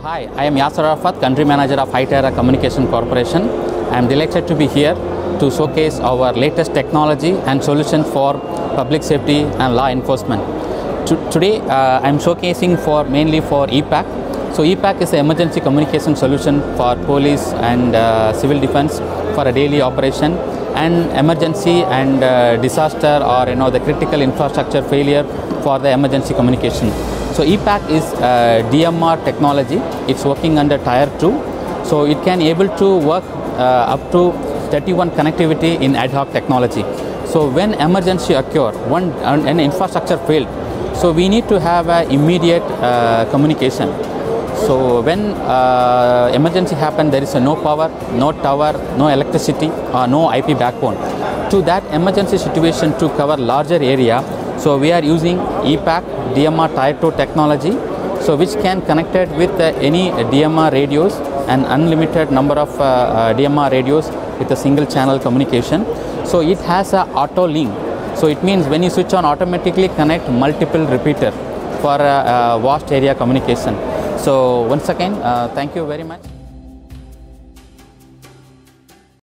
Hi, I am Yasser Arafat, Country Manager of Hytera Communication Corporation. I am delighted to be here to showcase our latest technology and solutions for public safety and law enforcement. Today, I am showcasing mainly for E-pack. So E-pack is an emergency communication solution for police and civil defense for a daily operation and emergency and disaster or the critical infrastructure failure for the emergency communication. So E-pack is DMR technology. It's working under Tier 2. So it can able to work up to 31 connectivity in ad-hoc technology. So when emergency occur, an infrastructure failed, so we need to have immediate communication. So when emergency happen, there is no power, no tower, no electricity, or no IP backbone. To that emergency situation to cover larger area, so we are using E-pack DMR Tier 2 technology, so which can connected with any DMR radios and unlimited number of DMR radios with a single channel communication. So it has a auto link. So it means when you switch on, automatically connect multiple repeater for vast area communication. So once again, thank you very much.